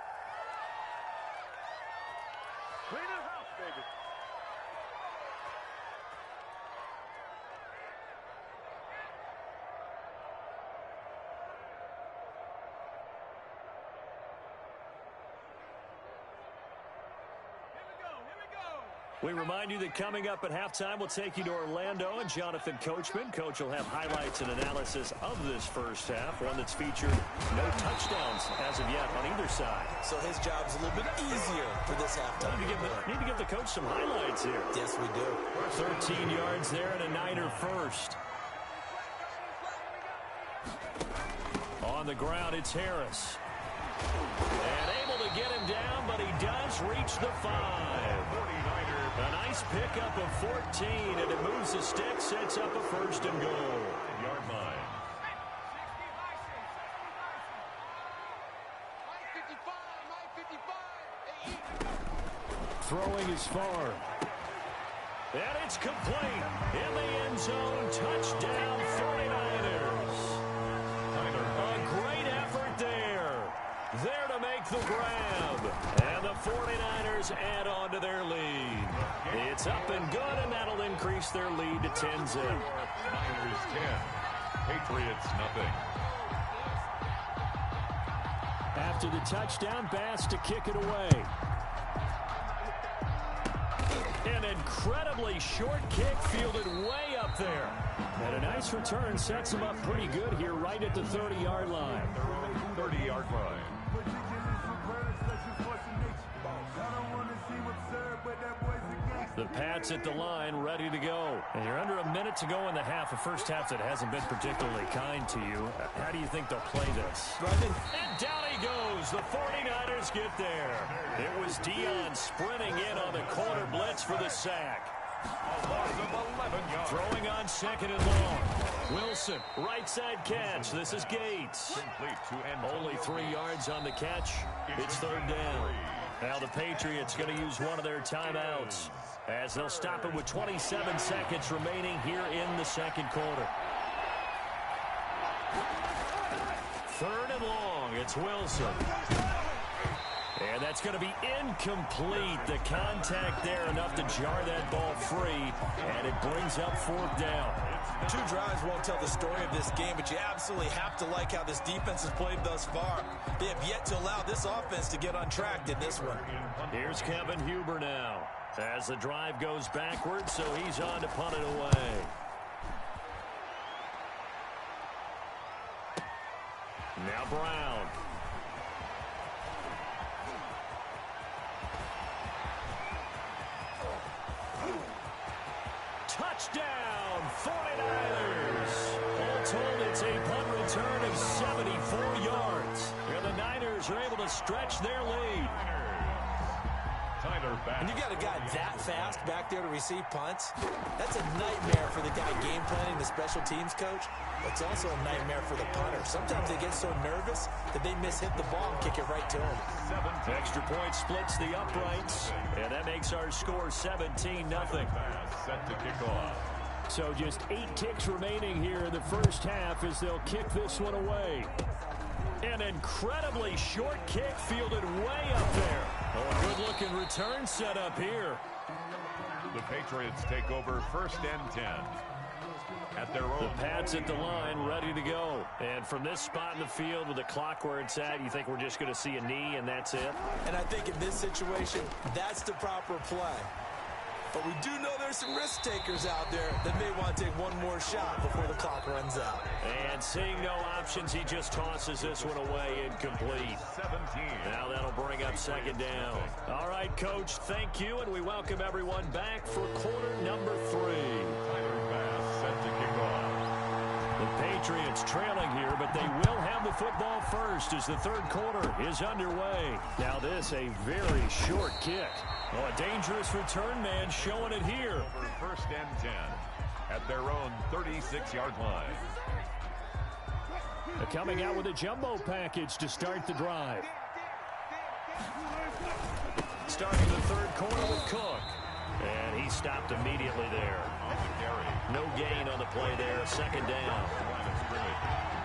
Clean the house, baby. We remind you that coming up at halftime, we'll take you to Orlando and Jonathan Coachman. Coach will have highlights and analysis of this first half, one that's featured no touchdowns as of yet on either side. So his job's a little bit easier for this halftime. Need to give the coach some highlights here. Yes, we do. 13 yards there and a Niner first. On the ground, it's Harris. And able to get him down, but he does reach the 5. A nice pickup of 14, and it moves the stick, sets up a 1st and goal. Yard line. Throwing is far. And it's complete. In the end zone, touchdown 49ers. A great effort there. There to make the grab. And the 49ers add on to their lead. It's up and good, and that'll increase their lead to 10-zip. Niners 10. Patriots nothing. After the touchdown, Bass to kick it away. An incredibly short kick fielded way up there. And a nice return sets him up pretty good here right at the 30-yard line. 30-yard line. The Pats at the line, ready to go. And you're under a minute to go in the half, a first half that hasn't been particularly kind to you. How do you think they'll play this? And down he goes. The 49ers get there. It was Dion sprinting in on the corner blitz for the sack. Throwing on 2nd and long. Wilson, right side catch. This is Gates. Only 3 yards on the catch. It's 3rd down. Now the Patriots going to use one of their timeouts as they'll stop it with 27 seconds remaining here in the 2nd quarter. 3rd and long. It's Wilson. And that's going to be incomplete. The contact there enough to jar that ball free, and it brings up 4th down. 2 drives won't tell the story of this game, but you absolutely have to like how this defense has played thus far. They have yet to allow this offense to get on track in this one. Here's Kevin Huber now. As the drive goes backwards, so he's on to punt it away. Now Brown. Touchdown, 49ers. All told, it's a punt return of 74 yards. And the Niners are able to stretch their lead. And you got a guy that fast back there to receive punts. That's a nightmare for the guy game planning, the special teams coach. It's also a nightmare for the punter. Sometimes they get so nervous that they hit the ball and kick it right to him. Extra point splits the uprights, and that makes our score 17-0. Set to kick off. So just 8 kicks remaining here in the first half as they'll kick this one away. An incredibly short kick fielded way up there. Oh, a good-looking return set up here. The Patriots take over 1st and 10. At their own. The Pats at the line, ready to go. And from this spot in the field with the clock where it's at, you think we're just going to see a knee and that's it? And I think in this situation, that's the proper play. But we do know there's some risk takers out there that may want to take one more shot before the clock runs out. And seeing no options, he just tosses this one away, incomplete. 17. Now that'll bring up 2nd down. All right, Coach, thank you, and we welcome everyone back for quarter number 3. Set to kick off. The Patriots trailing here, but they will have the football first as the 3rd quarter is underway. Now this a very short kick. Oh, a dangerous return man showing it here. Over 1st and 10 at their own 36-yard line. They're coming out with a jumbo package to start the drive. Starting the 3rd quarter with Cook. And he stopped immediately there. No gain on the play there. 2nd down.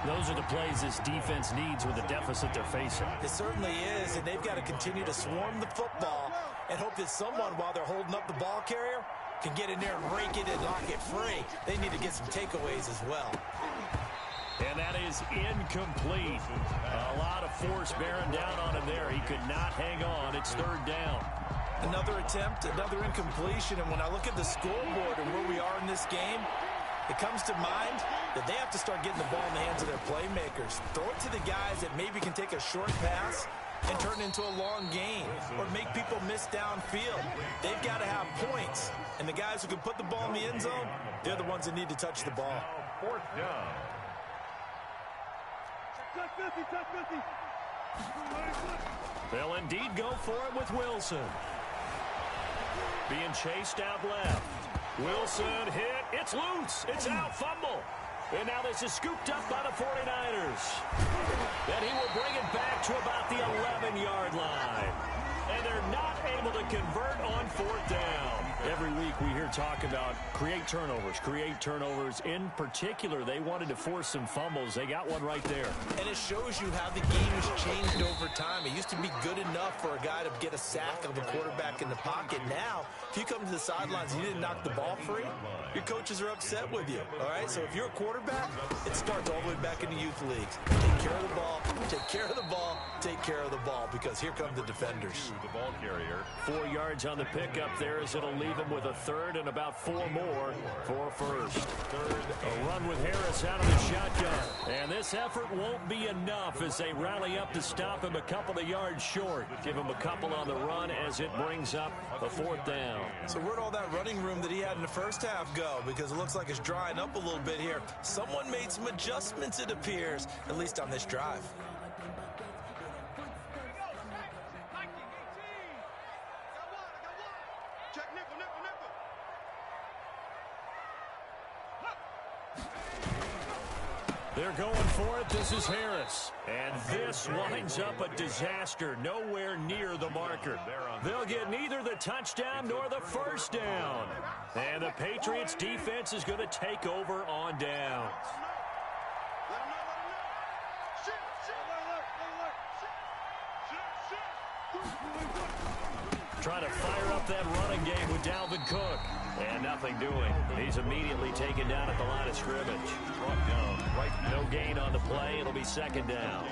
Those are the plays this defense needs with the deficit they're facing. It certainly is, and they've got to continue to swarm the football and hope that someone, while they're holding up the ball carrier, can get in there and rake it and lock it free. They need to get some takeaways as well. And that is incomplete. A lot of force bearing down on him there. He could not hang on. It's 3rd down. Another attempt, another incompletion, and when I look at the scoreboard and where we are in this game, it comes to mind that they have to start getting the ball in the hands of their playmakers. Throw it to the guys that maybe can take a short pass and turn it into a long gain or make people miss downfield. They've got to have points, and the guys who can put the ball in the end zone, they're the ones that need to touch the ball. 4th down. They'll indeed go for it with Wilson. Being chased out left. Wilson hit. It's loose. It's out. Fumble. And now this is scooped up by the 49ers. Then he will bring it back to about the 11-yard line. And they're not able to convert on 4th down. Every week we hear talk about create turnovers. In particular, they wanted to force some fumbles. They got one right there. And it shows you how the game has changed over time. It used to be good enough for a guy to get a sack of a quarterback in the pocket. Now, if you come to the sidelines and you didn't knock the ball free, your coaches are upset with you. All right, so if you're a quarterback, it starts all the way back in the youth leagues. Take care of the ball, take care of the ball, take care of the ball, because here come the defenders. The ball carrier. 4 yards on the pickup there as it'll leave him with a 3rd and about 4 more for 1st. A run with Harris out of the shotgun. And this effort won't be enough as they rally up to stop him a couple of yards short. Give him a couple on the run as it brings up a 4th down. So where'd all that running room that he had in the first half go? Because it looks like it's drying up a little bit here. Someone made some adjustments, it appears, at least on this drive. They're going for it. This is Harris. And this winds up a disaster. Nowhere near the marker. They'll get neither the touchdown nor the 1st down. And the Patriots defense is going to take over on downs. Trying to fire up that running game with Dalvin Cook. And nothing doing. He's immediately taken down at the line of scrimmage. No gain on the play. It'll be 2nd down.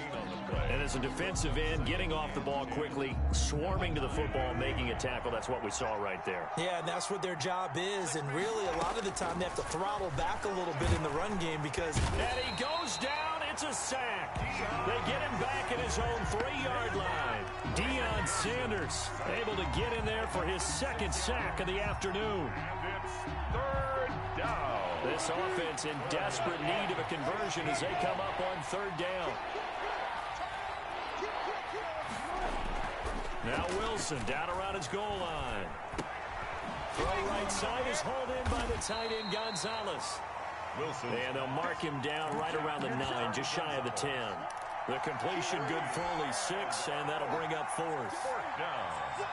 And as a defensive end, getting off the ball quickly, swarming to the football, making a tackle, that's what we saw right there. Yeah, and that's what their job is. And really, a lot of the time, they have to throttle back a little bit in the run game because... And he goes down. It's a sack. They get him back at his own 3-yard line. Deion Sanders able to get in there for his second sack of the afternoon. And it's third down. This offense in desperate need of a conversion as they come up on third down. Now Wilson down around his goal line. Throw right side is hauled in by the tight end Gonzalez. Wilson. And they'll mark him down right around the 9, just shy of the 10. The completion good for only 6, and that'll bring up fourth. Fourth down.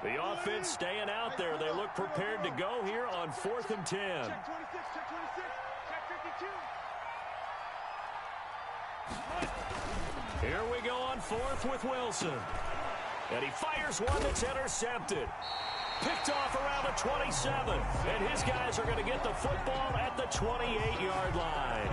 The offense staying out there. They look prepared to go here on 4th and 10. Check 26, check 26, check 52. Here we go on 4th with Wilson. And he fires one that's intercepted. Picked off around the 27. And his guys are going to get the football at the 28-yard line.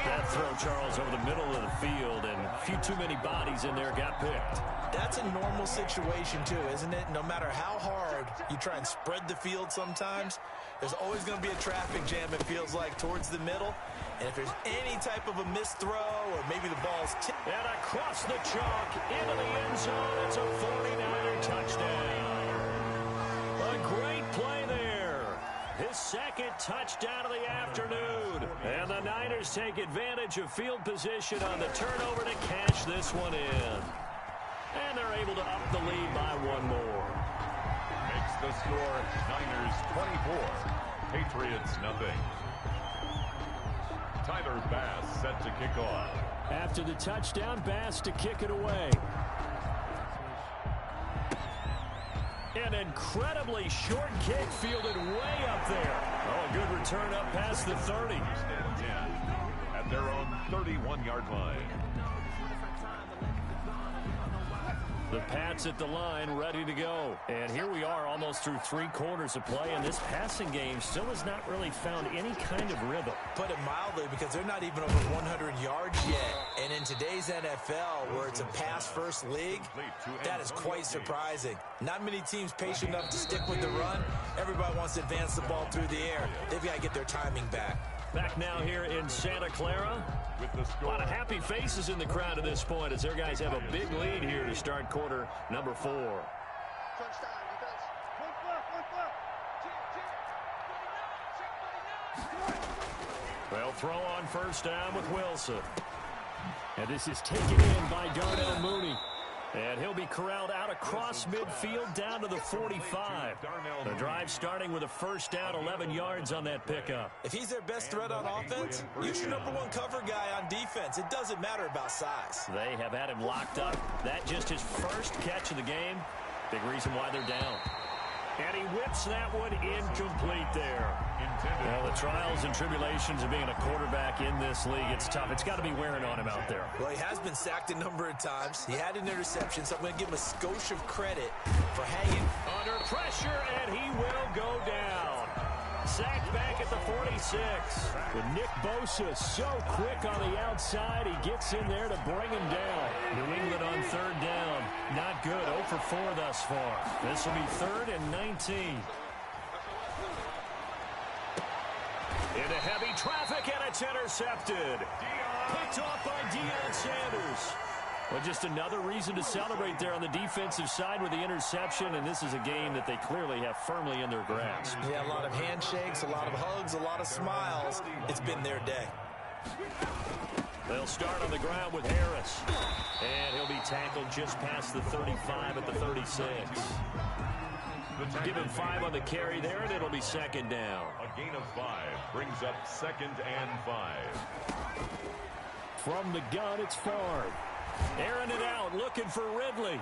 That throw, Charles, over the middle of the field, and a few too many bodies in there got picked. That's a normal situation, too, isn't it? No matter how hard you try and spread the field sometimes, there's always going to be a traffic jam, it feels like, towards the middle. And if there's any type of a missed throw or maybe the ball's tipped. And across the chalk into the end zone, it's a 49er touchdown. A great play there. His second touchdown of the afternoon. And the Niners take advantage of field position on the turnover to cash this one in. And they're able to up the lead by one more. Makes the score Niners 24, Patriots nothing. Tyler Bass set to kick off. After the touchdown, Bass to kick it away. An incredibly short kick fielded way up there. Oh, a good return up past the 30. 10 at their own 31-yard line. The Pats at the line, ready to go. And here we are almost through 3 quarters of play, and this passing game still has not really found any kind of rhythm. Put it mildly, because they're not even over 100 yards yet. And in today's NFL, where it's a pass-first league, that is quite surprising. Not many teams patient enough to stick with the run. Everybody wants to advance the ball through the air. They've got to get their timing back. Back now here in Santa Clara. A lot of happy faces in the crowd at this point as their guys have a big lead here to start quarter number 4. Well, throw on first down with Wilson. And this is taken in by Darnell Mooney. And he'll be corralled out across midfield down to the 45. The drive starting with a first down, 11 yards on that pickup. If he's their best threat on offense, use your #1 cover guy on defense. It doesn't matter about size. They have had him locked up. That just his first catch of the game. Big reason why they're down. And he whips that one incomplete there. Well, the trials and tribulations of being a quarterback in this league, it's tough. It's got to be wearing on him out there. Well, he has been sacked a number of times. He had an interception, so I'm going to give him a skosh of credit for hanging. Under pressure, and he will go down. Sacked back at the 46. With Nick Bosa so quick on the outside, he gets in there to bring him down. New England on third down. Not good. 0 for 4 thus far. This will be 3rd and 19. Into heavy traffic, and it's intercepted. Picked off by Deion Sanders. Well, just another reason to celebrate there on the defensive side with the interception, and this is a game that they clearly have firmly in their grasp. Yeah, a lot of handshakes, a lot of hugs, a lot of smiles. It's been their day. They'll start on the ground with Harris. And he'll be tackled just past the 35 at the 36. Give him 5 on the carry there, and it'll be second down. A gain of 5 brings up 2nd and 5. From the gun, it's Favre. Airing it out, looking for Ridley.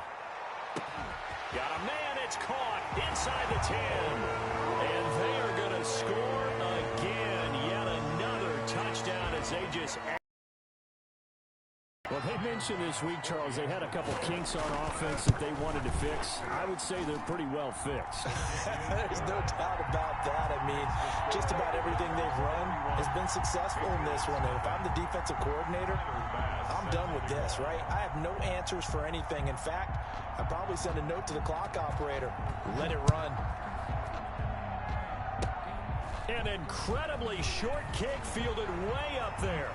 Got a man, it's caught inside the 10. And they are going to score again. Yet another touchdown as they just... Well, they mentioned mentioned this week, Charles, they had a couple kinks on offense that they wanted to fix. I would say they're pretty well fixed. There's no doubt about that. I mean, just about everything they've run has been successful in this one. And if I'm the defensive coordinator, I'm done with this, right? I have no answers for anything. In fact, I'd probably send a note to the clock operator. Let it run. An incredibly short kick fielded way up there.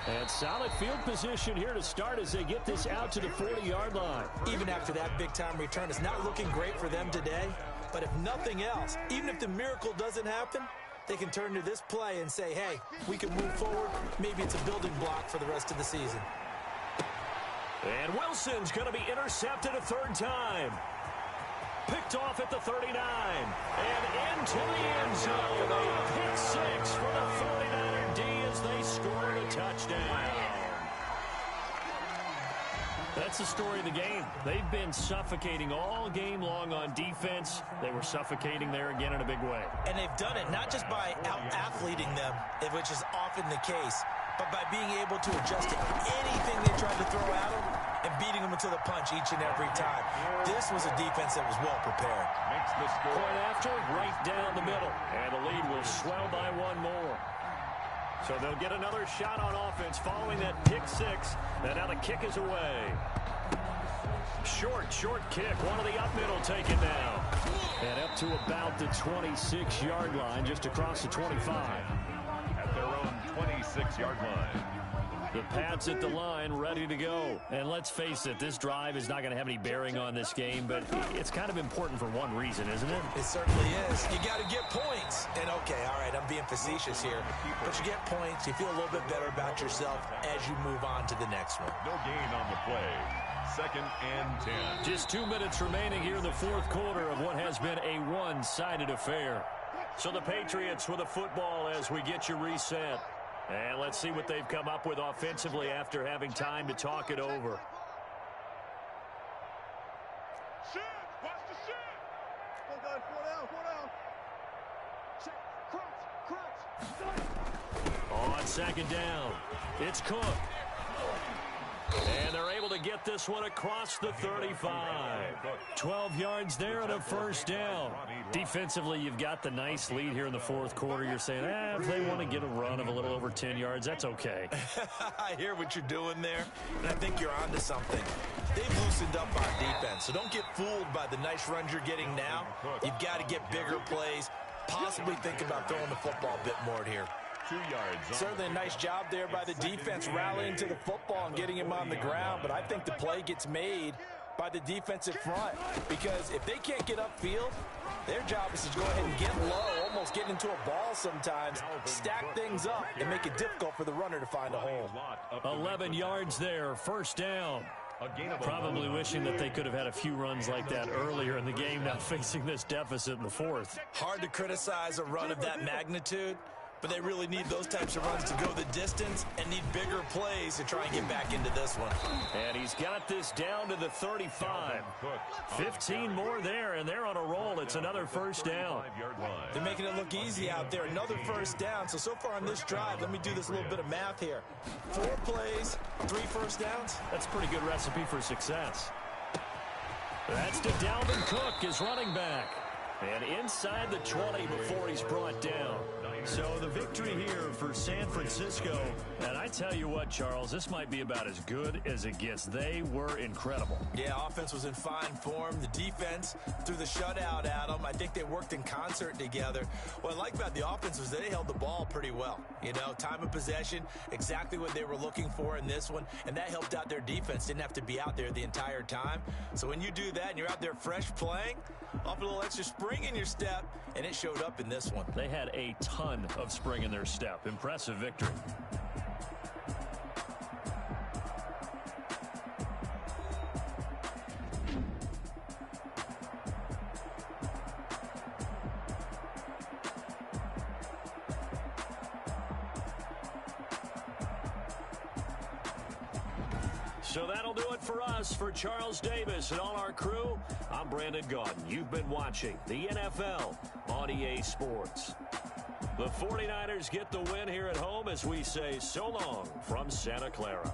And solid field position here to start as they get this out to the 40-yard line. Even after that big-time return, it's not looking great for them today. But if nothing else, even if the miracle doesn't happen, they can turn to this play and say, hey, we can move forward. Maybe it's a building block for the rest of the season. And Wilson's going to be intercepted a third time. Picked off at the 39. And into the end zone. A pick six for the 49er D as they score a touchdown. That's the story of the game. They've been suffocating all game long on defense. They were suffocating there again in a big way. And they've done it not just by out-athleting them, which is often the case, but by being able to adjust to anything they tried to throw at them and beating them into the punch each and every time. This was a defense that was well prepared. Makes the score. Point after, right down the middle. And the lead will swell by one more. So they'll get another shot on offense following that pick six. And now the kick is away. Short kick. One of the up middle taken now. And up to about the 26-yard line, just across the 25. At their own 26-yard line. The Pats at the line, ready to go. And let's face it, this drive is not going to have any bearing on this game, but it's kind of important for one reason, isn't it? It certainly is. You got to get points. And, okay, all right, I'm being facetious here. But you get points, you feel a little bit better about yourself as you move on to the next one. No gain on the play. 2nd and 10. Just 2 minutes remaining here in the fourth quarter of what has been a one-sided affair. So the Patriots with a football as we get you reset. And let's see what they've come up with offensively after having time to talk it over. Shit! Watch the shit! 4 down. Check. Crunch. On second down, it's Cook. And they're able to get this one across the 35. 12 yards there and a first down. Defensively, you've got the nice lead here in the fourth quarter. You're saying, if they want to get a run of a little over 10 yards, that's okay. I hear what you're doing there, and I think you're onto something. They've loosened up on defense, so don't get fooled by the nice runs you're getting now. You've got to get bigger plays, possibly think about throwing the football a bit more here. 2 yards. Certainly a nice job there by the defense rallying to the football and getting him on the ground, but I think the play gets made by the defensive front because if they can't get upfield, their job is to go ahead and get low, almost get into a ball sometimes, stack things up, and make it difficult for the runner to find a hole. 11 yards there, first down. Probably wishing that they could have had a few runs like that earlier in the game, now facing this deficit in the fourth. Hard to criticize a run of that magnitude, but they really need those types of runs to go the distance and need bigger plays to try and get back into this one. And he's got this down to the 35. 15 more there, and they're on a roll. It's another first down. They're making it look easy out there. Another first down. So far on this drive, let me do this little bit of math here. 4 plays, 3 first downs. That's a pretty good recipe for success. That's to Dalvin Cook, his running back. And inside the 20 before he's brought down. So the victory here for San Francisco. And I tell you what, Charles, this might be about as good as it gets. They were incredible. Yeah, offense was in fine form. The defense threw the shutout at them. I think they worked in concert together. What I like about the offense was they held the ball pretty well. You know, time of possession, exactly what they were looking for in this one. And that helped out their defense. Didn't have to be out there the entire time. So when you do that and you're out there fresh playing, off a little extra spring in your step, and it showed up in this one. They had a ton of spring in their step. Impressive victory. So that'll do it for us. For Charles Davis and all our crew, I'm Brandon Gaudin. You've been watching the NFL on EA Sports. The 49ers get the win here at home as we say so long from Santa Clara.